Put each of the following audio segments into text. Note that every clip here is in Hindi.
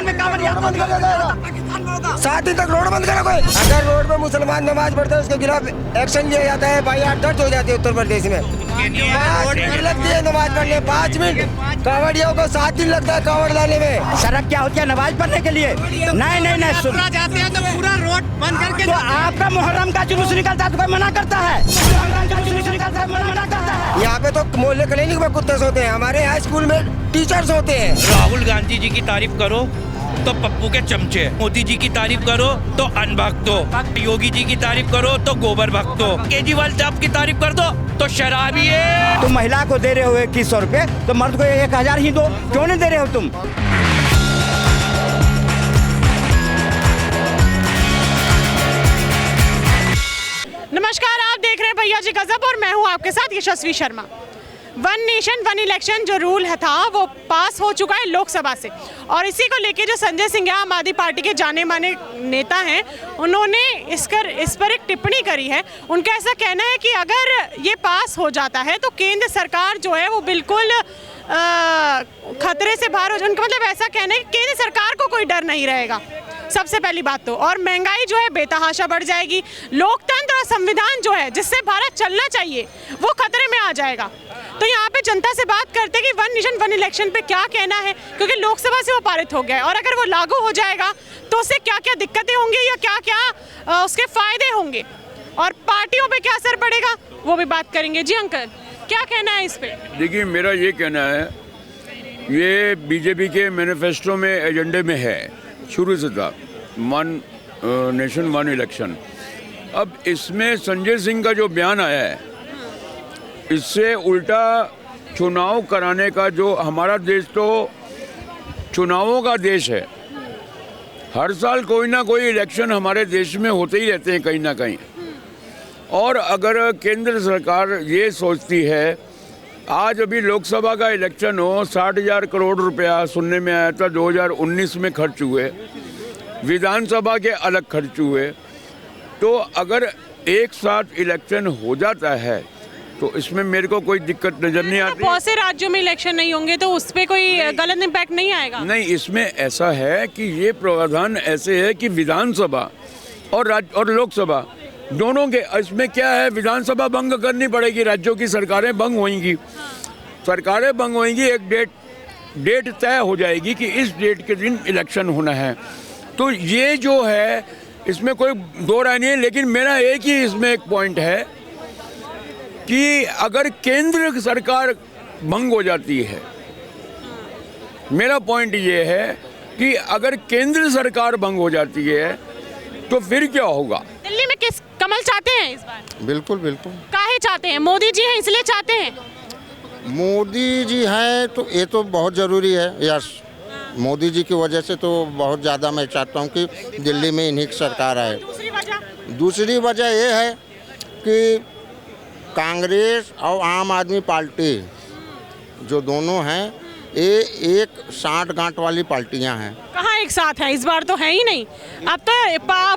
पाकिस्तान में कांवड़िया बंद कर देगा। 7 दिन तक रोड बंद करा कोई। अगर रोड पे मुसलमान नमाज पढ़ते हैं उसके खिलाफ एक्शन लिया जाता है। भाई दर्द हो जाती है उत्तर प्रदेश में। 5 मिनट लगती है नमाज पढ़ने, 5 मिनट। कांवड़ियों को 7 दिन लगता है कांवड़ लाने में। सड़क क्या होती है नमाज पढ़ने के लिए? नहीं सुन जाते हैं तो पूरा रोड बंद करके। तो आपका मुहर्रम का जुलूस निकलता है तो कोई मना करता है? मुहर्रम का जुलूस निकलता है मना करता है? यहाँ पे तो मोहल्ले क्लिनिक में कुत्ते सोते हैं, हमारे यहाँ स्कूल में टीचर्स होते हैं। राहुल गांधी जी की तारीफ करो तो पप्पू के चमचे, मोदी जी की तारीफ करो तो अनभक्तो, योगी जी की तारीफ करो तो गोबर भक्तो, केजरीवाल साहब की तारीफ कर दो तो शराबी है। तुम महिला को दे रहे हो 2100 रुपए तो मर्द को 1000 ही दो, क्यों नहीं दे रहे हो तुम? नमस्कार, आप देख रहे हैं भैया जी गजब और मैं हूं आपके साथ Yashasvi Sharma. One nation one election जो रूल था वो पास हो चुका है लोकसभा से, और इसी को लेके जो संजय सिंह आम आदमी पार्टी के जाने माने नेता हैं, उन्होंने इस पर एक टिप्पणी करी है। उनका ऐसा कहना है कि अगर ये पास हो जाता है तो केंद्र सरकार जो है वो बिल्कुल खतरे से बाहर हो जाए। उनका मतलब ऐसा कहना है कि केंद्र सरकार को कोई डर नहीं रहेगा, सबसे पहली बात तो, और महंगाई जो है बेतहाशा बढ़ जाएगी। लोकतंत्र और संविधान जो है जिससे भारत चलना चाहिए वो खतरे में आ जाएगा। तो यहाँ पे जनता से बात करते हैं कि वन नेशन वन इलेक्शन पे क्या कहना है, क्योंकि लोकसभा से वो पारित हो गया है और अगर वो लागू हो जाएगा तो उससे क्या क्या दिक्कतें होंगी या क्या क्या उसके फायदे होंगे और पार्टियों पे क्या असर पड़ेगा, वो भी बात करेंगे। जी अंकल, क्या कहना है इस पे? देखिए, मेरा ये कहना है, ये बीजेपी के मैनिफेस्टो में एजेंडे में है, शुरू से था, वन नेशन वन इलेक्शन। अब इसमें संजय सिंह का जो बयान आया है, इससे उल्टा चुनाव कराने का, जो हमारा देश तो चुनावों का देश है, हर साल कोई ना कोई इलेक्शन हमारे देश में होते ही रहते हैं कहीं ना कहीं। और अगर केंद्र सरकार ये सोचती है, आज अभी लोकसभा का इलेक्शन हो, 60,000 करोड़ रुपया सुनने में आया था 2019 में खर्च हुए, विधानसभा के अलग खर्च हुए, तो अगर एक साथ इलेक्शन हो जाता है तो इसमें मेरे को कोई दिक्कत नजर नहीं आती। बहुत से राज्यों में इलेक्शन नहीं होंगे तो उस पर कोई गलत इम्पैक्ट नहीं आएगा? नहीं, इसमें ऐसा है कि ये प्रावधान ऐसे है कि विधानसभा और लोकसभा दोनों के, इसमें क्या है, विधानसभा भंग करनी पड़ेगी, राज्यों की सरकारें भंग होंगी, सरकारें भंग होंगी, एक डेट तय हो जाएगी कि इस डेट के दिन इलेक्शन होना है। तो ये जो है इसमें कोई दो राय नहीं है, लेकिन मेरा एक ही इसमें एक पॉइंट है कि अगर केंद्र सरकार भंग हो जाती है, मेरा पॉइंट ये है कि अगर केंद्र सरकार भंग हो जाती है तो फिर क्या होगा? दिल्ली में किस कमल चाहते हैं इस बार? बिल्कुल बिल्कुल। काहे चाहते हैं? मोदी जी हैं इसलिए चाहते हैं? मोदी जी हैं तो ये तो बहुत ज़रूरी है। यस, मोदी जी की वजह से तो बहुत ज़्यादा मैं चाहता हूँ कि दिल्ली में इन्हीं की सरकार आए। दूसरी वजह ये है कि कांग्रेस और आम आदमी पार्टी जो दोनों हैं, ये एक साठ गांठ वाली पार्टियां हैं। कहाँ एक साथ हैं? इस बार तो है ही नहीं। अब तो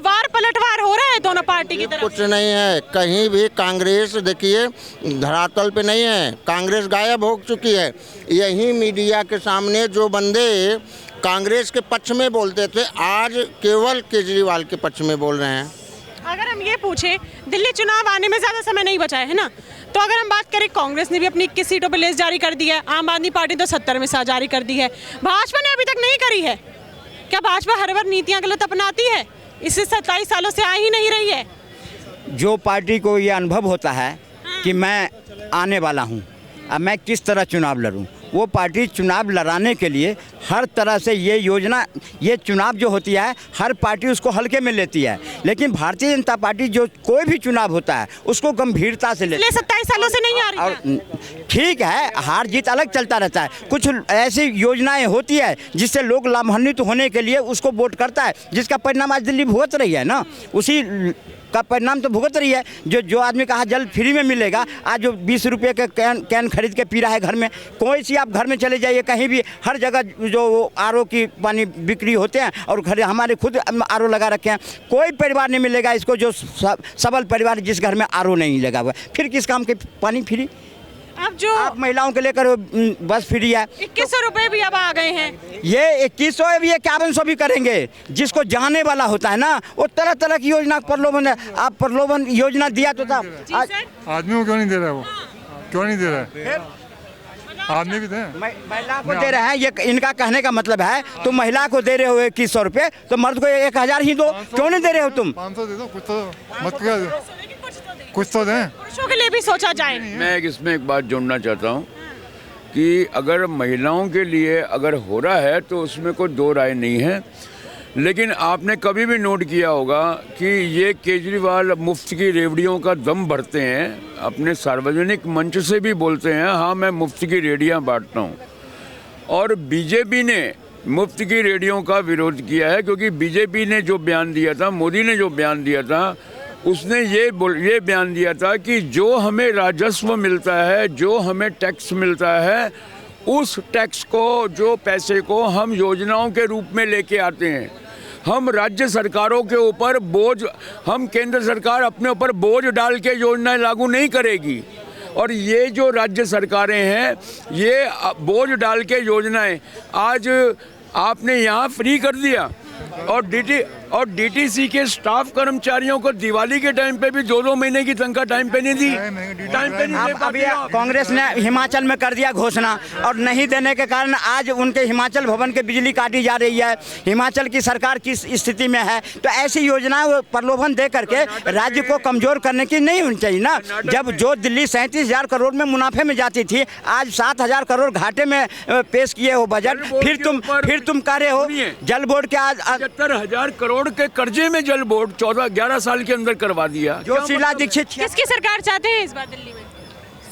वार पलटवार हो रहा है दोनों पार्टी की तरफ। कुछ नहीं है, कहीं भी कांग्रेस देखिए धरातल पे नहीं है, कांग्रेस गायब हो चुकी है। यही मीडिया के सामने जो बंदे कांग्रेस के पक्ष में बोलते थे, आज केवल केजरीवाल के पक्ष में बोल रहे हैं। अगर हम ये पूछें, दिल्ली चुनाव आने में ज़्यादा समय नहीं बचा है ना, तो अगर हम बात करें, कांग्रेस ने भी अपनी 21 सीटों पर लिस्ट जारी कर दी है, आम आदमी पार्टी तो 70 में जारी कर दी है, भाजपा ने अभी तक नहीं करी है। क्या भाजपा हर बार नीतियाँ गलत अपनाती है? इससे 27 सालों से आ ही नहीं रही है। जो पार्टी को ये अनुभव होता है कि मैं आने वाला हूँ, अब मैं किस तरह चुनाव लड़ूं, वो पार्टी चुनाव लड़ाने के लिए हर तरह से ये योजना, ये चुनाव जो होती है हर पार्टी उसको हल्के में लेती है, लेकिन भारतीय जनता पार्टी जो कोई भी चुनाव होता है उसको गंभीरता से लेती है। 27 सालों से नहीं आ रही है। और ठीक है, हार जीत अलग चलता रहता है, कुछ ऐसी योजनाएं होती है जिससे लोग लाभान्वित होने के लिए उसको वोट करता है, जिसका परिणाम आज दिल्ली भुगत रही है ना, उसी का परिणाम तो भुगत रही है। जो आदमी कहा जल फ्री में मिलेगा, आज जो 20 रुपये का कैन खरीद के पी रहा है घर में, कोई सी आप घर में चले जाइए कहीं भी, हर जगह जो आरओ की पानी बिक्री होते हैं और घर हमारे खुद आरओ लगा रखे हैं, कोई परिवार नहीं मिलेगा इसको जो सबल परिवार जिस घर में आरओ नहीं लगा हुआ, फिर किस काम के पानी फ्री? अब जो आप महिलाओं के लेकर बस फ्री है, 2100 रुपए भी अब आ गए हैं। ये 2100 है, ये 5100 भी करेंगे। जिसको जाने वाला होता है ना, वो तरह तरह की योजना प्रलोभन है। आप प्रलोभन योजना दिया तो था जी सर, आदमी को क्यों नहीं दे रहा है वो? क्यों नहीं दे रहा है? आदमी भी दे। महिला को दे रहे हैं, ये इनका कहने का मतलब है तुम महिला को दे रहे हो 2100 रुपये, तो मर्द को 1000 ही दो। क्यों नहीं दे रहे हो तुम? 500 दे दो, कुछ तो मत क्या दो, कुछ तो दें। पुरुषों के लिए भी सोचा जाए। मैं इसमें एक बात जोड़ना चाहता हूँ कि अगर महिलाओं के लिए अगर हो रहा है तो उसमें कोई दो राय नहीं है, लेकिन आपने कभी भी नोट किया होगा कि ये केजरीवाल मुफ्त की रेवड़ियों का दम भरते हैं, अपने सार्वजनिक मंच से भी बोलते हैं हाँ मैं मुफ्त की रेवड़ियाँ बांटता हूँ। और बीजेपी ने मुफ्त की रेवड़ियों का विरोध किया है, क्योंकि बीजेपी ने जो बयान दिया था, मोदी ने जो बयान दिया था, उसने ये बयान दिया था कि जो हमें राजस्व मिलता है, जो हमें टैक्स मिलता है, उस टैक्स को, जो पैसे को हम योजनाओं के रूप में लेके आते हैं। हम राज्य सरकारों के ऊपर बोझ, हम केंद्र सरकार अपने ऊपर बोझ डाल के योजनाएं लागू नहीं करेगी। और ये जो राज्य सरकारें हैं, ये बोझ डाल के योजनाएं आज आपने यहाँ फ्री कर दिया। और डीटीसी के स्टाफ कर्मचारियों को दिवाली के टाइम पे भी 2-2 महीने की तनख्वाह टाइम पे नहीं दी, टाइम पे नहीं दे अभी पाती। कांग्रेस ने हिमाचल में कर दिया घोषणा, और नहीं देने के कारण आज उनके हिमाचल भवन के बिजली काटी जा रही है। हिमाचल की सरकार किस स्थिति में है? तो ऐसी योजनाएं प्रलोभन दे करके राज्य को कमजोर करने की नहीं होनी चाहिए ना। जब जो दिल्ली 37,000 करोड़ में मुनाफे में जाती थी, आज 7,000 करोड़ घाटे में पेश किए हो बजट। फिर तुम कह रहे हो जल बोर्ड के आज 75,000 करोड़ के कर्जे में जल बोर्ड 14-11 साल के अंदर करवा दिया। जो शीला दीक्षित किसकी सरकार चाहते हैं इस बार दिल्ली में?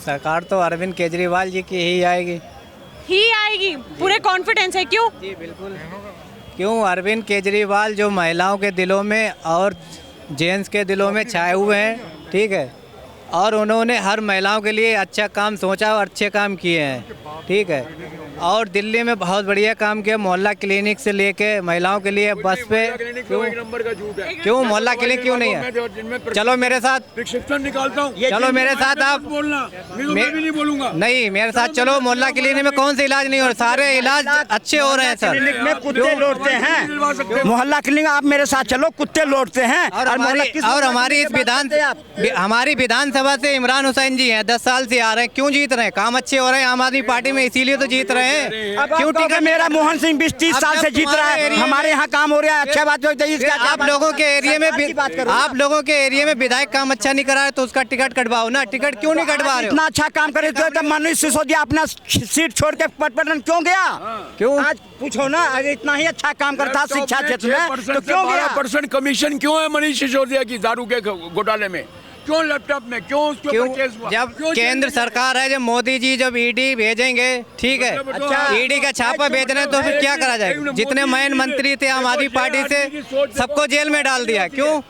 सरकार तो अरविंद केजरीवाल जी की ही आएगी। ही आएगी, पूरे कॉन्फिडेंस है। क्यों? जी बिल्कुल। क्यों? अरविंद केजरीवाल जो महिलाओं के दिलों में और जेंट्स के दिलों में छाए हुए हैं, ठीक है, और उन्होंने हर महिलाओं के लिए अच्छा काम सोचा और अच्छे काम किए हैं, ठीक है। और दिल्ली में बहुत बढ़िया काम किया, मोहल्ला क्लिनिक से लेके महिलाओं के लिए बस पे। क्यों मोहल्ला क्लिनिक क्यों नहीं है? चलो मेरे साथ, प्रिस्क्रिप्शन निकालता हूँ, चलो मेरे साथ आप बोलना, मैं भी नहीं बोलूंगा। नहीं, मेरे साथ चलो। मोहल्ला क्लिनिक में कौन से इलाज नहीं हो रहे? सारे इलाज अच्छे हो रहे हैं सर। क्लिनिक में कुत्ते लौटते हैं, मोहल्ला क्लिनिक आप मेरे साथ चलो, कुत्ते लौटते हैं। और हमारी इस हमारी विधानसभा से इमरान हुसैन जी हैं, 10 साल से आ रहे हैं। क्यों जीत रहे हैं? काम अच्छे हो रहे हैं आम आदमी पार्टी में, इसीलिए तो जीत रहे हैं। क्यों टिकट? मेरा मोहन सिंह 20-30 साल से जीत रहा है, हमारे यहाँ काम हो रहा है, अच्छा बात होती है। आप लोगों के एरिया में विधायक काम अच्छा नहीं करा है तो उसका टिकट कटवाओ ना। टिकट क्यों नहीं कटवा रहे? इतना अच्छा काम करे तो मनीष सिसोदिया अपना सीट छोड़ के पटपटन क्यों गया? क्यों? आज पूछो ना, अगर इतना ही अच्छा काम करता शिक्षा क्षेत्र में तो क्यों गया? 12% कमीशन क्यों है मनीष सिसोदिया की दारू के घोटाले में? क्यों लैपटॉप में? क्यों उसके ऊपर केस हुआ? जब क्यों केंद्र सरकार है, जब मोदी जी जब ईडी भेजेंगे, ठीक है, अच्छा, ईडी का छापा भेज रहे हैं तो फिर क्या करा जाएगा? जितने मैन मंत्री थे आम आदमी पार्टी से, सबको जेल में डाल दिया। क्यों?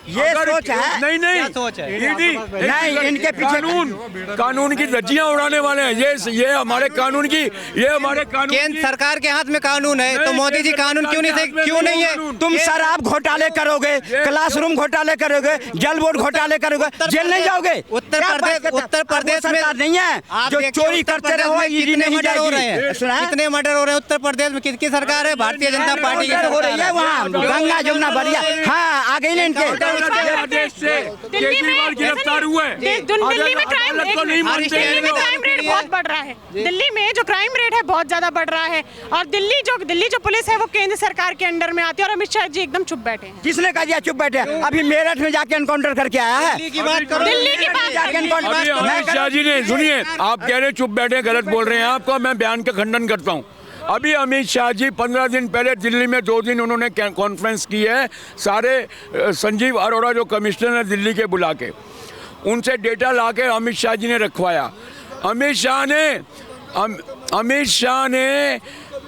ये सोच है? नहीं क्या सोच है? ईडी नहीं, इनके पीछे कानून की धज्जियां उड़ाने वाले हैं। ये हमारे कानून की, ये हमारे कानून केंद्र सरकार के हाथ में कानून है, तो मोदी जी कानून क्यों नहीं है? तुम शराब घोटाले करोगे, क्लासरूम घोटाले करोगे, जल बोर्ड घोटाले करोगे, जेल नहीं जाओगे? उत्तर प्रदेश में नहीं है जो चोरी करते रहो, ईडी नहीं जाएगी। कितने मर्डर हो रहे हैं उत्तर प्रदेश में? किसकी सरकार है? भारतीय जनता पार्टी की हो रही है वहाँ, गंगा जमुना बढ़िया। हाँ, आ गई ना इनके आदेश से केजरीवाल गिरफ्तार हुए। दिल्ली में क्राइम रेट बहुत बढ़ रहा है। दिल्ली में जो क्राइम रेट है बहुत ज्यादा बढ़ रहा है। और दिल्ली जो पुलिस है वो केंद्र सरकार के अंडर में आती है। और अमित शाह जी एकदम चुप बैठे हैं। किसने कहा दिया चुप बैठे? अभी मेरठ में जाके एनकाउंटर करके आया है। दिल्ली की बात जाके एनकाउंटर। अमित शाह जी ने, सुनिए, आप कह रहे चुप बैठे, गलत बोल रहे हैं। आपको मैं बयान का खंडन करता हूँ। अभी अमित शाह जी 15 दिन पहले दिल्ली में 2 दिन उन्होंने कॉन्फ्रेंस की है, सारे संजीव अरोड़ा जो कमिश्नर है दिल्ली के बुला के, उनसे डेटा ला के अमित शाह जी ने रखवाया। अमित शाह ने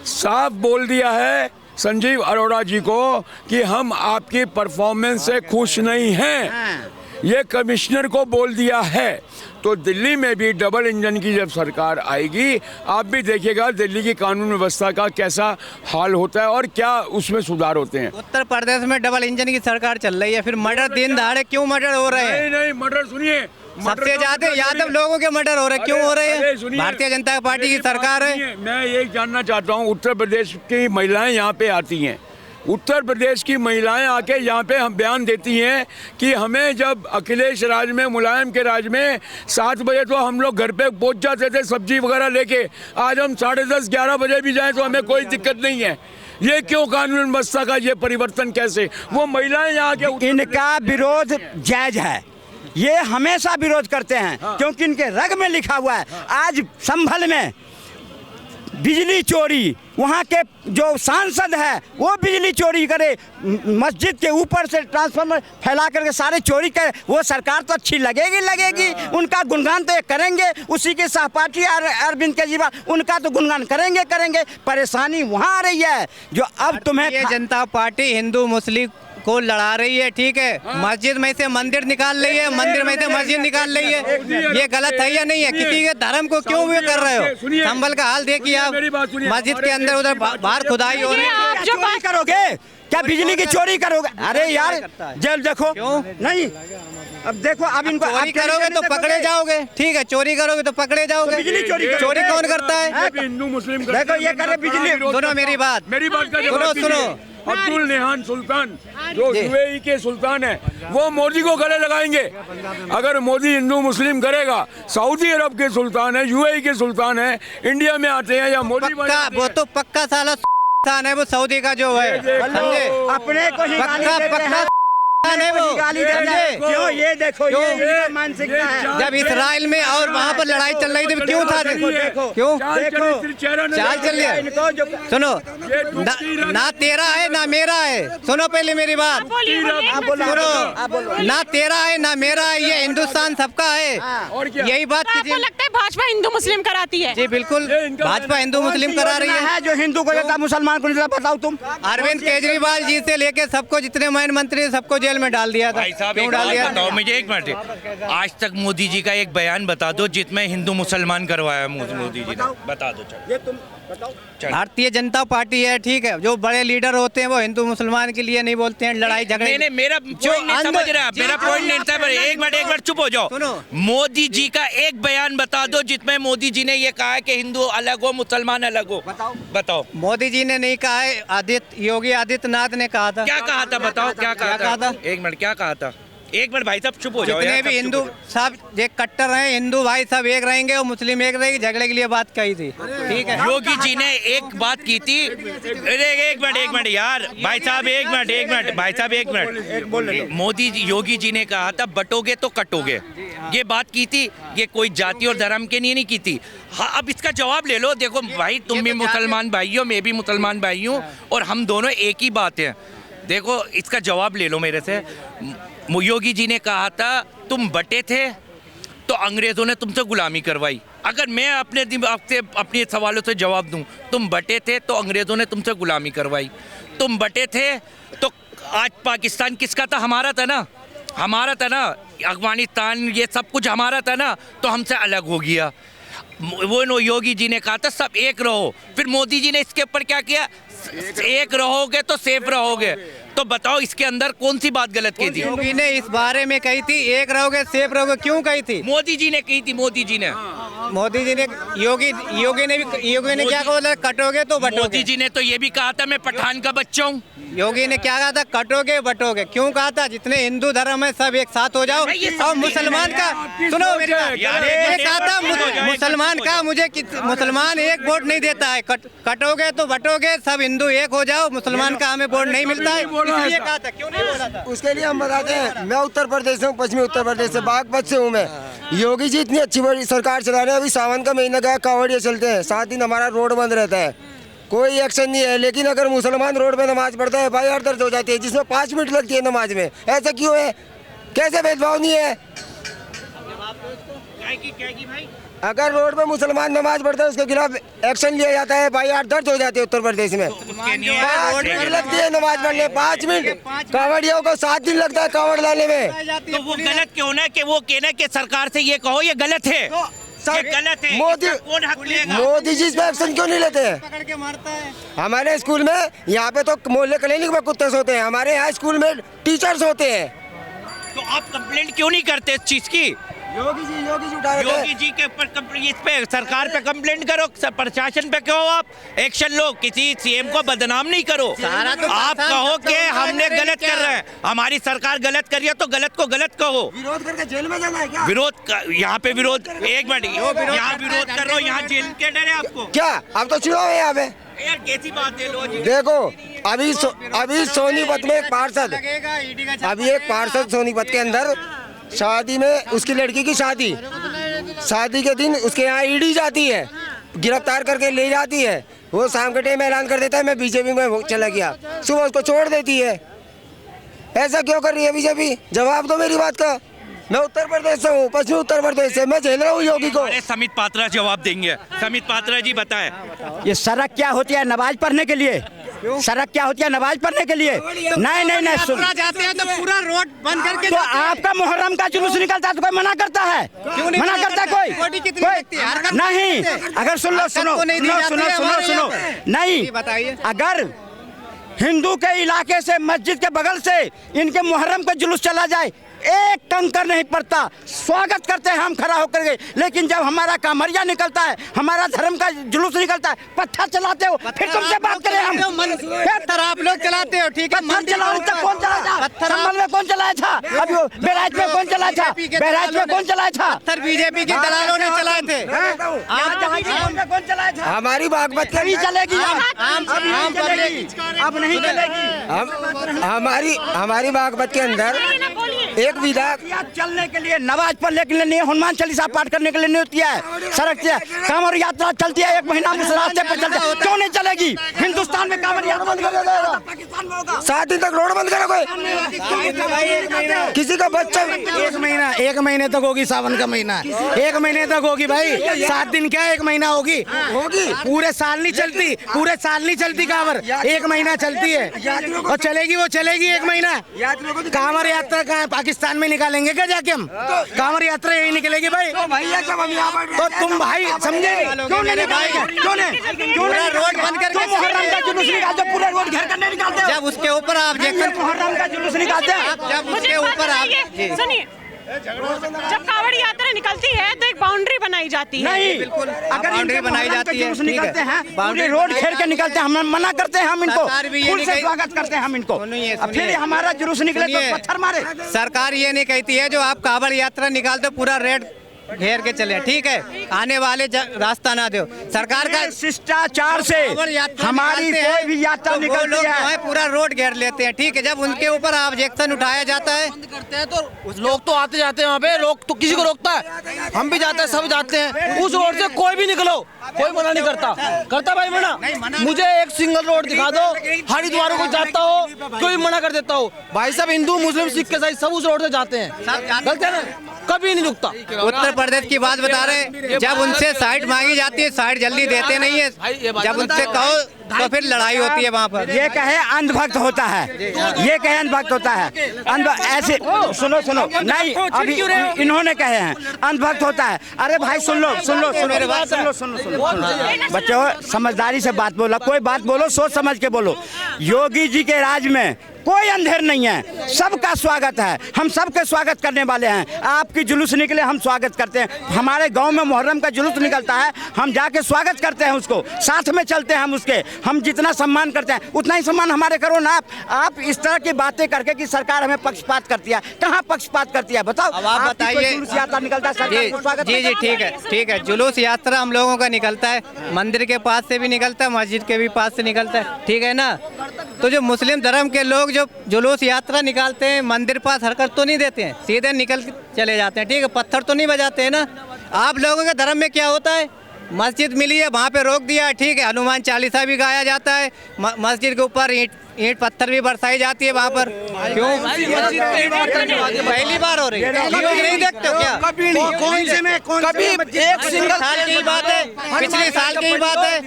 साफ बोल दिया है संजीव अरोड़ा जी को कि हम आपकी परफॉर्मेंस से खुश नहीं हैं। ये कमिश्नर को बोल दिया है। तो दिल्ली में भी डबल इंजन की जब सरकार आएगी, आप भी देखिएगा दिल्ली की कानून व्यवस्था का कैसा हाल होता है और क्या उसमें सुधार होते हैं। उत्तर प्रदेश में डबल इंजन की सरकार चल रही है, फिर मर्डर दिन दहाड़े क्यों मर्डर हो रहे हैं? नहीं, मर्डर सुनिए, सबसे ज्यादा यादव लोगों के मर्डर हो रहे हैं। क्यों हो रहे अरे हैं? सुनिए, भारतीय जनता पार्टी की सरकार है। मैं ये जानना चाहता हूँ, उत्तर प्रदेश की महिलाएं यहाँ पे आती हैं, उत्तर प्रदेश की महिलाएं आके यहाँ पे हम बयान देती हैं कि हमें जब अखिलेश राज में, मुलायम के राज में 7 बजे तो हम लोग घर पे पहुँच जाते थे सब्जी वगैरह लेके, आज हम 10:30-11 बजे भी जाएं तो हमें कोई दिक्कत नहीं है। ये क्यों कानून व्यवस्था का ये परिवर्तन कैसे? वो महिलाएं यहाँ के इनका विरोध जायज है, ये हमेशा विरोध करते हैं क्योंकि इनके रग में लिखा हुआ है। आज संभल में बिजली चोरी, वहाँ के जो सांसद है वो बिजली चोरी करे, मस्जिद के ऊपर से ट्रांसफार्मर फैला करके सारे चोरी करे, वो सरकार तो अच्छी लगेगी, उनका गुणगान तो करेंगे। उसी के सहपाठी अरविंद केजरीवाल, उनका तो गुणगान करेंगे। परेशानी वहाँ आ रही है जो अब तुम्हें ये जनता पार्टी हिंदू मुस्लिम को लड़ा रही है, ठीक है। मस्जिद में से मंदिर निकाल रही है, मंदिर में से मस्जिद निकाल रही है। ये गलत है या नहीं है? किसी के धर्म को क्यों वे कर रहे हो? संभल का हाल देखिए आप, मस्जिद के अंदर उधर बाहर खुदाई हो रही है। आप जो चोरी करोगे क्या? बिजली की चोरी करोगे? अरे यार जेल देखो। नहीं, अब देखो, अब इनको चोरी करोगे तो पकड़े जाओगे, ठीक है। चोरी करोगे तो पकड़े जाओगे। बिजली चोरी कौन करता है? हिंदू मुस्लिम देखो ये करे बिजली। सुनो मेरी बात, का जवाब दीजिए। अब्दुल नेहान सुल्तान जो यूएई के सुल्तान है, वो मोदी को गले लगाएंगे। अगर मोदी हिंदू मुस्लिम करेगा, सऊदी अरब के सुल्तान है, यूएई के सुल्तान है, इंडिया में आते हैं या मोदी पक्का, वो तो पक्का साला है वो सऊदी का जो है, समझे? अपने को ही पक्का है वो। गाली दे रहे हैं। क्यों? ये देखो, ये मानसिकता है। जब इसराइल में और वहाँ पर लड़ाई चल रही थी क्यों था? क्यों चाल चल रही है? सुनो, ना तेरा है ना मेरा है। सुनो पहले मेरी बात, सुनो, ना तेरा है ना मेरा है, ये हिंदुस्तान सबका है। यही बात आपको लगता है भाजपा हिंदू मुस्लिम कराती है? जी बिल्कुल, भाजपा हिंदू मुस्लिम करा रही है। जो हिंदू को देता मुसलमान को नहीं देता, बताओ तुम। अरविंद केजरीवाल जी से लेके सबको, जितने मैन मंत्री सबको जेल में डाल दिया था। भाई साहब क्यों डाल दिया? बताओ मुझे एक मिनट, आज तक मोदी जी का एक बयान बता दो जिसमें हिंदू मुसलमान करवाया मोदी जी ने, बता दो। ये तुम बताओ। भारतीय जनता पार्टी है, ठीक है। जो बड़े लीडर होते हैं वो हिंदू मुसलमान के लिए नहीं बोलते हैं, लड़ाई झगड़े। नहीं, मेरा पॉइंट नहीं समझ रहा, मेरा पॉइंट नहीं था। एक मिनट चुप हो जाओ। मोदी जी का एक बयान बता दो जिसमें मोदी जी ने ये कहा है कि हिंदू अलग हो, मुसलमान अलग हो। बताओ। मोदी जी ने नहीं कहा है, योगी आदित्यनाथ ने कहा था। क्या कहा था? बताओ क्या कहा था? एक मिनट, क्या कहा था? एक मिनट भाई साहब चुप हो जाओ। जितने भी हिंदू सब ये कट्टर हैं, हिंदू भाई सब एक रहेंगे और मुस्लिम एक रहेगी, झगड़े के लिए बात कही थी, ठीक है। योगी जी ने एक बात की थी। एक मिनट यार, भाई साहब एक मिनट। मोदी जी, योगी जी ने कहा था बटोगे तो कटोगे, ये बात की थी। ये कोई जाति और धर्म के लिए नहीं की थी। हाँ, अब इसका जवाब ले लो। देखो भाई, तुम भी मुसलमान भाई हो, मैं भी मुसलमान भाई हूँ, और हम दोनों एक ही बात है। देखो इसका जवाब ले लो मेरे से। योगी जी ने कहा था तुम बटे थे तो अंग्रेजों ने तुमसे गुलामी करवाई। अगर मैं अपने सवालों से जवाब दूं, तुम बटे थे तो अंग्रेजों ने तुमसे गुलामी करवाई। तुम बटे थे तो आज पाकिस्तान किसका था? हमारा था ना, हमारा था ना। अफगानिस्तान ये सब कुछ हमारा था ना, तो हमसे अलग हो गया। वो योगी जी ने कहा था सब एक रहो। फिर मोदी जी ने इसके ऊपर क्या किया? एक रहोगे तो सेफ रहोगे। तो बताओ इसके अंदर कौन सी बात गलत की थी? योगी ने इस बारे में कही थी एक रहोगे सेफ रहोगे, क्यों कही थी? मोदी जी ने कही थी। मोदी जी ने योगी ने क्या कहा? कटोगे तो बटोगे। मोदी जी ने तो ये भी कहा था मैं पठान का बच्चा हूँ। योगी ने क्या कहा था? कटोगे बटोगे। क्यों कहा था? जितने हिंदू धर्म है सब एक साथ हो जाओ। और मुसलमान का सुनो मेरी बात, ये कहा था मुसलमान का मुसलमान एक वोट नहीं देता है। कटोगे तो बटोगे, सब हिंदू एक हो जाओ, मुसलमान का हमें वोट नहीं मिलता है, इसलिए कहा था। क्यों नहीं बोला था? उसके लिए हम बताते हैं, मैं उत्तर प्रदेश से हूँ, पश्चिमी उत्तर प्रदेश से, बागपत से हूँ मैं। योगी जी इतनी अच्छी बड़ी सरकार चला रहे हैं। अभी सावन का महीना गया, कांवड़िया चलते हैं, 7 दिन हमारा रोड बंद रहता है, कोई एक्शन नहीं है। लेकिन अगर मुसलमान रोड पे नमाज पढ़ता है, भाई हर दर्द हो जाती है, जिसमें 5 मिनट लगती है नमाज में। ऐसा क्यों है? कैसे भेदभाव नहीं है? अगर रोड पे मुसलमान नमाज पढ़ता है उसके खिलाफ एक्शन लिया जाता है, भाई यार दर्द हो जाते हैं उत्तर प्रदेश में। 5 मिनट लगती है नमाज पढ़ने, 5 मिनट। कांवड़ियों को 7 दिन लगता है कांवड़ लाने में। तो वो गलत क्यों ना कि वो कहना कि सरकार से ये कहो ये गलत है, ये गलत है। मोदी जी इस पे एक्शन क्यों नहीं लेते हैं? पकड़ के मारता है। हमारे स्कूल में, यहाँ पे तो मोहल्ले क्लिनिक में कुत्ते सोते हैं, हमारे यहाँ स्कूल में टीचर्स होते हैं। तो आप कंप्लेंट क्यों नहीं करते इस चीज की? योगी जी उठा रहे थे। योगी जी के ऊपर इस पे सरकार पे कंप्लेंट करो, प्रशासन पे कहो, आप एक्शन लो, किसी सीएम को बदनाम नहीं करो। आप कहो कि हमने गलत कर रहे हैं, हमारी सरकार गलत कर रही है तो गलत को गलत कहो। विरोध करके जेल में जाना है क्या? यहाँ पे विरोध, एक मिनट, यहाँ विरोध कर रहे हो, यहाँ जेल के डर है आपको क्या? अब तो चुनाव है यहाँ पे। यार कैसी बात है? लो जी, देखो अभी सोनीपत में एक पार्षद, अभी एक पार्षद सोनीपत के अंदर शादी में, उसकी लड़की की शादी के दिन उसके यहाँ ईडी जाती है, गिरफ्तार करके ले जाती है। वो शाम के टाइम ऐलान कर देता है मैं बीजेपी में चला गया, सुबह उसको छोड़ देती है। ऐसा क्यों कर रही है बीजेपी? जवाब दो मेरी बात का। मैं उत्तर प्रदेश से हूँ, पश्चिमी उत्तर प्रदेश से, मैं झेल रहा हूँ योगी को। अरे समित पात्रा जवाब देंगे। समित पात्रा जी बताएं। ये सड़क क्या होती है? नमाज पढ़ने के लिए। सड़क क्या होती है? नमाज पढ़ने के लिए। नहीं सुन, जाते हैं तो पूरा रोड बंद करके तो आपका मुहर्रम का जुलूस निकलता है तो कोई मना करता है? मना करता है कोई? नहीं। अगर सुनो नहीं, बताइए। अगर हिंदू के इलाके से, मस्जिद के बगल से इनके मुहर्रम का जुलूस चला जाए, एक कंकर नहीं पड़ता, स्वागत करते हैं हम खड़ा होकर के। लेकिन जब हमारा कामरिया निकलता है, हमारा धर्म का जुलूस निकलता है, पत्थर चलाते हो, फिर तुमसे बात करें हम? पत्थर आप लोग चलाते हो, ठीक है? पत्थर चलाओ तक कौन चलाया था? संभल में कौन चलाया था? अभी बहराइच में कौन चलाया था? बहराइच में कौन चलाया था? पत्थर बीजेपी के दलालों ने चलाए थे। कौन चलाया था? हमारी बागमती नहीं चलेगी, अब नहीं चलेगी। हमारी बागमती के अंदर एक विधायक चलने के लिए, नमाज पढ़ने के लिए नहीं, हनुमान चालीसा पाठ करने के लिए नहीं होती है। सड़क से कांवड़ यात्रा चलती है, एक महीना उस रास्ते पर चलती है, क्यों नहीं चलेगी? हिंदुस्तान में कांवड़ यात्रा बंद कर देगा। 7 दिन तक रोड बंद करा कोई? किसी का बच्चा 1 महीने तक होगी, सावन का महीना 1 महीने तक होगी भाई। 7 दिन क्या 1 महीना होगी? पूरे साल नहीं चलती, पूरे साल नहीं चलती कांवड़, 1 महीना चलती है और चलेगी, वो चलेगी 1 महीना। कांवड़ यात्रा कहाँ? पाकिस्तान में निकालेंगे क्या जाके हम? कांवड़ यात्रा यही निकलेगी भाई। तो तुम भाई समझे क्यों नहीं निकालेंगे? क्यों नहीं? पूरा रोड बंद करके मुहर्रम का जुलूस निकालते, पूरे रोड घेर कर नहीं निकालते? जब उसके ऊपर आप मुहर्रम का जुलूस निकालते हैं, जब उसके ऊपर आप सुनिए, जब कांवड़ यात्रा निकलती है तो एक बाउंड्री बनाई जाती है। नहीं, बिल्कुल अगर बाउंड्री इनके बनाई मुहर्रम का जाती है, जुलूस ठीक निकलते है। हैं, पूरे रोड घेर के निकलते हैं, हम मना करते हैं, हम इनको सरकार भी ये फूल नहीं से कही- स्वागत करते हैं हम इनको। सुनिए, अब फिर सुनिए। हमारा जुलूस निकले तो सुनिए। पत्थर मारे। सरकार ये नहीं कहती है जो आप कांवड़ यात्रा निकालते हो पूरा रेड घेर के चले, ठीक है? आने वाले रास्ता ना दो। सरकार का शिष्टाचार से कांवड़ यात्रा हमारी निकालते हैं, कोई भी यात्रा तो वो निकलती लोग जो है, है पूरा रोड घेर लेते हैं, ठीक है? जब उनके ऊपर ऑब्जेक्शन उठाया जाता है करते हैं तो लोग तो आते जाते हैं वहाँ पे, लोग तो किसी को रोकता है? हम भी जाते हैं, सब जाते हैं। उस रोड से कोई भी निकलो, कोई मना नहीं करता भाई मना। मुझे एक सिंगल रोड दिखा दो, हरिद्वार को जाता हो, कोई मना कर देता हो भाई। सब हिंदू, मुस्लिम, सिख, ईसाई सब उस रोड से जाते हैं, गलत है ना? कभी नहीं रुकता। उत्तर प्रदेश की बात बता रहे, जब उनसे साइड मांगी जाती है, साइड जल्दी देते नहीं है। जब उनसे कहो तो फिर लड़ाई होती है वहाँ पर। ये कहे अंधभक्त होता है, ये कहे अंधभक्त होता है। ऐसे सुनो नहीं, अभी इन्होंने कहे हैं अंधभक्त होता है। अरे भाई सुन लो बच्चों, समझदारी से बात बोलो, कोई बात बोलो सोच समझ के बोलो। योगी जी के राज में कोई अंधेर नहीं है, सबका स्वागत है, हम सबके स्वागत करने वाले हैं। आपकी जुलूस निकले हम स्वागत करते हैं। हमारे गांव में मुहर्रम का जुलूस निकलता है, हम जाके स्वागत करते हैं उसको, साथ में चलते हैं हम उसके। हम जितना सम्मान करते हैं उतना ही सम्मान हमारे करो ना। आप इस तरह की बातें करके कि सरकार हमें पक्षपात करती है, कहाँ पक्षपात करती है बताओ? अब आप बताइए। जुलूस यात्रा निकलता है, सरकार को स्वागत जी ठीक है। जुलूस यात्रा हम लोगों का निकलता है, मंदिर के पास से भी निकलता है, मस्जिद के भी पास से निकलता है, ठीक है ना? तो जो मुस्लिम धर्म के लोग जो जुलूस यात्रा निकालते हैं, मंदिर पास हरकत तो नहीं देते हैं, सीधे निकल चले जाते हैं, ठीक है? पत्थर तो नहीं बजाते हैं ना? आप लोगों के धर्म में क्या होता है? मस्जिद मिली है, वहाँ पे रोक दिया है, ठीक है? हनुमान चालीसा भी गाया जाता है, मस्जिद के ऊपर ईंट पत्थर भी बरसाई जाती है वहाँ पर। क्यों? पहली बार हो रही है, न्यूज़ नहीं देखते हो क्या? कभी एक सिंगल साल की बात है, पिछले साल की बात है,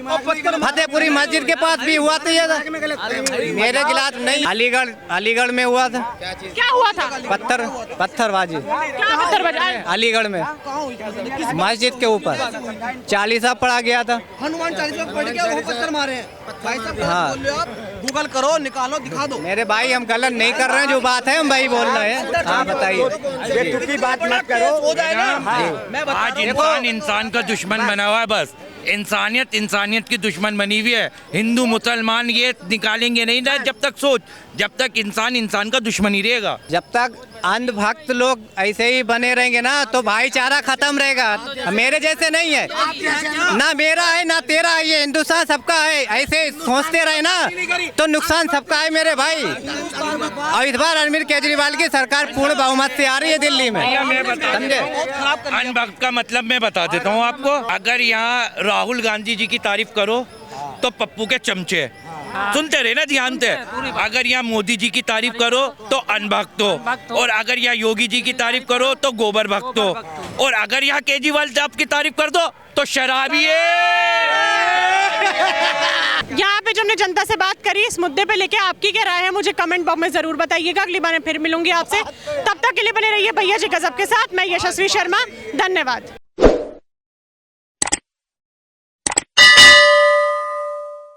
फतेहपुरी मस्जिद के पास भी हुआ था ये, मेरे खिलाफ नहीं, अलीगढ़ में हुआ था। क्या हुआ था? पत्थरबाजी क्या पत्थर बजा? अलीगढ़ में मस्जिद के ऊपर चालीसा पढ़ा गया था। हनुमान चालीसा पढ़ के वो पत्थर मारे हैं। भाई साहब हाँ। बोल रहे हो आप, गूगल करो, लो, निकालो, दिखा दो। मेरे भाई हम गलत नहीं कर रहे हैं, जो बात है हम वही बोल रहे हैं। हाँ बताइए, बेतुकी बात मत करो। हो जाएगा। मैं बता आज रहा हूँ। इंसान इंसान का दुश्मन बना हुआ है। बस इंसानियत इंसानियत की दुश्मन बनी हुई है। हिंदू मुसलमान ये निकालेंगे नहीं ना, जब तक सोच, जब तक इंसान इंसान का दुश्मन ही रहेगा। जब तक अंधभक्त लोग ऐसे ही बने रहेंगे ना तो भाईचारा खत्म रहेगा। मेरे जैसे नहीं है ना, मेरा है ना तेरा है, ये हिंदुस्तान सबका है। ऐसे सोचते रहे ना तो नुकसान सबका है मेरे भाई। और इस बार अरविंद केजरीवाल की सरकार पूर्ण बहुमत से आ रही है दिल्ली में, समझे। अनभक्त का मतलब मैं बता देता हूँ आपको। अगर यहाँ राहुल गांधी जी की तारीफ करो तो पप्पू के चमचे, सुनते रहे ना ध्यान से। अगर यहाँ मोदी जी की तारीफ करो तो अनभक्त हो, और अगर यहाँ योगी जी की तारीफ करो तो गोबर भक्त हो, और अगर यहाँ केजरीवाल साहब की तारीफ कर दो तो शराबी है। यहाँ पे जो हमने जनता से बात करी इस मुद्दे पे लेके आपकी क्या राय है मुझे कमेंट बॉक्स में जरूर बताइएगा। अगली बार मैं फिर मिलूंगी आपसे, तब तक के लिए बने रहिए भैया जी गजब के साथ। मैं यशस्वी शर्मा, धन्यवाद।